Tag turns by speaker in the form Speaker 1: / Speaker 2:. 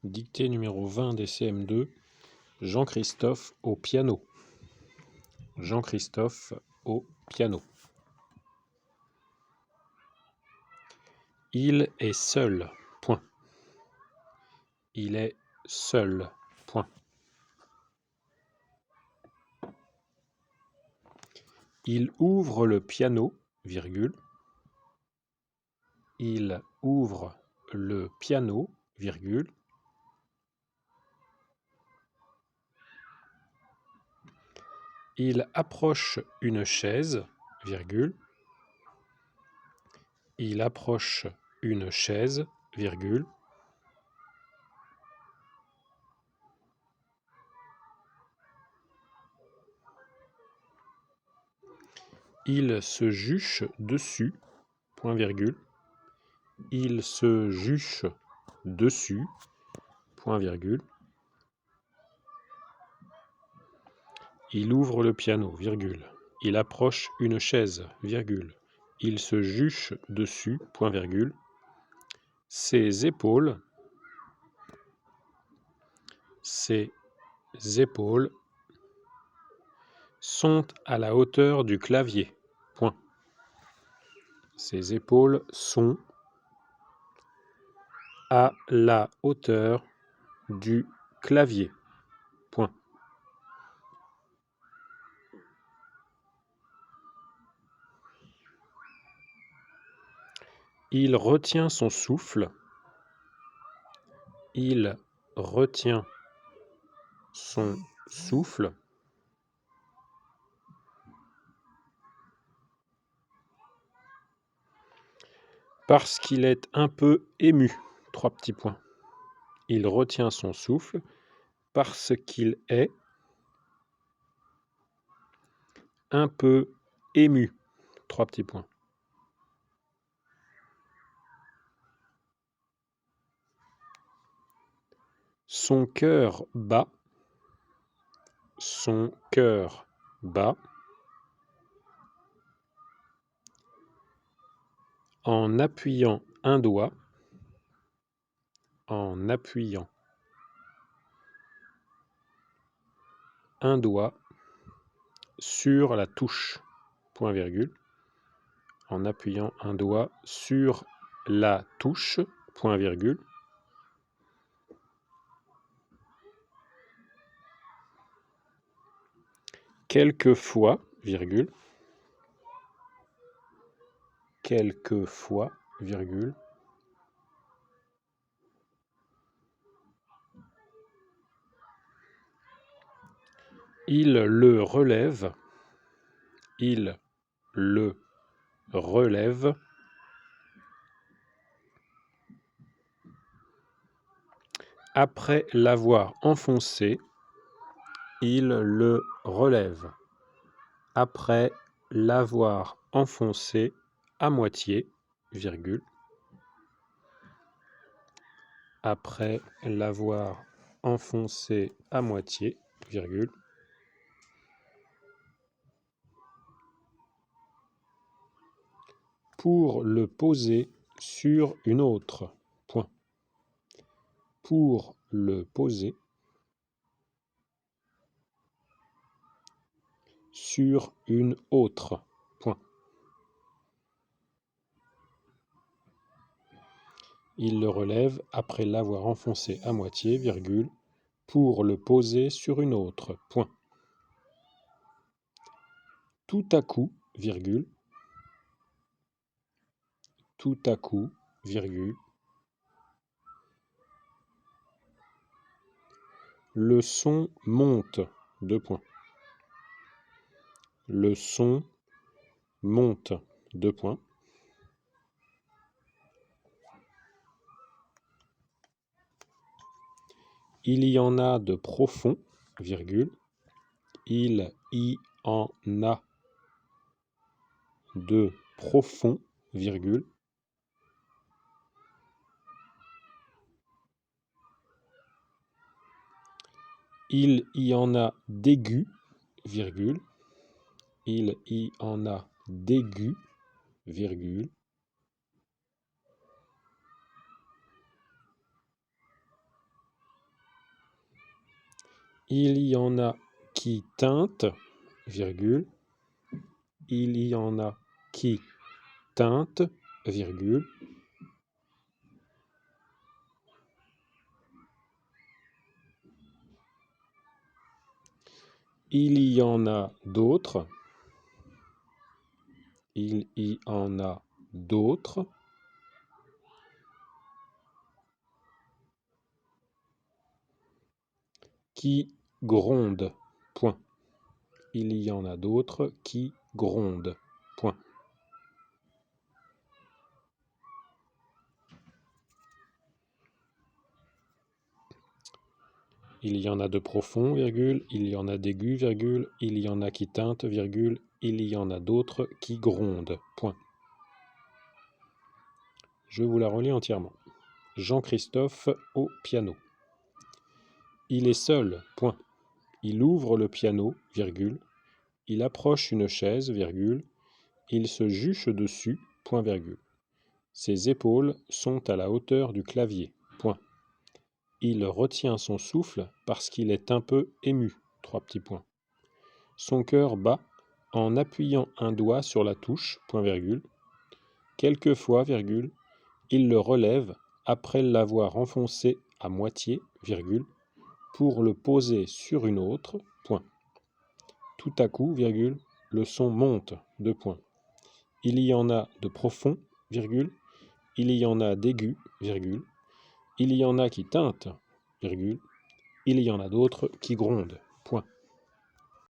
Speaker 1: Dictée numéro 20 des CM2, Jean-Christophe au piano. Jean-Christophe au piano. Il est seul. Point. Il est seul. Point. Il ouvre le piano, virgule. Il ouvre le piano, virgule. Il approche une chaise, virgule. Il approche une chaise, virgule. Il se juche dessus, point virgule. Il se juche dessus, point virgule. Il ouvre le piano, virgule. Il approche une chaise, virgule. Il se juche dessus, point virgule. Ses épaules sont à la hauteur du clavier, point. Ses épaules sont à la hauteur du clavier, point. Il retient son souffle. Il retient son souffle. Parce qu'il est un peu ému. 3 petits points. Il retient son souffle parce qu'il est un peu ému. 3 petits points. Son cœur bat. Son cœur bat. En appuyant un doigt. En appuyant un doigt sur la touche, point virgule. En appuyant un doigt sur la touche, point virgule. Quelquefois, virgule. Quelquefois, virgule. Il le relève. Il le relève. Après l'avoir enfoncé, il le relève. Après l'avoir enfoncé à moitié, virgule. Après l'avoir enfoncé à moitié, virgule. Pour le poser sur une autre, point. Pour le poser sur une autre, point. Il le relève après l'avoir enfoncé à moitié, virgule, pour le poser sur une autre, point. Tout à coup, virgule. Tout à coup, virgule. Le son monte, 2 points. Le son monte, 2 points. Il y en a de profond, virgule. Il y en a de profond, virgule. Il y en a d'aigus, virgule. Il y en a d'aigus, virgule. Il y en a qui teintent, virgule. Il y en a qui teintent, virgule. Il y en a d'autres. Il y en a d'autres. Qui grondent, point. Il y en a d'autres qui grondent, point. Il y en a de profonds, virgule. Il y en a d'aigus, virgule. Il y en a qui teintent, virgule. Il y en a d'autres qui grondent, point. Je vous la relis entièrement. Jean-Christophe au piano. Il est seul, point. Il ouvre le piano, virgule. Il approche une chaise, virgule. Il se juche dessus, point virgule. Ses épaules sont à la hauteur du clavier, point. Il retient son souffle parce qu'il est un peu ému, trois petits points. Son cœur bat en appuyant un doigt sur la touche, point virgule. Quelquefois, virgule, il le relève après l'avoir enfoncé à moitié, virgule, pour le poser sur une autre, point. Tout à coup, virgule, le son monte, deux points. Il y en a de profonds, virgule. Il y en a d'aigus, virgule. Il y en a qui teintent, virgule. Il y en a d'autres qui grondent.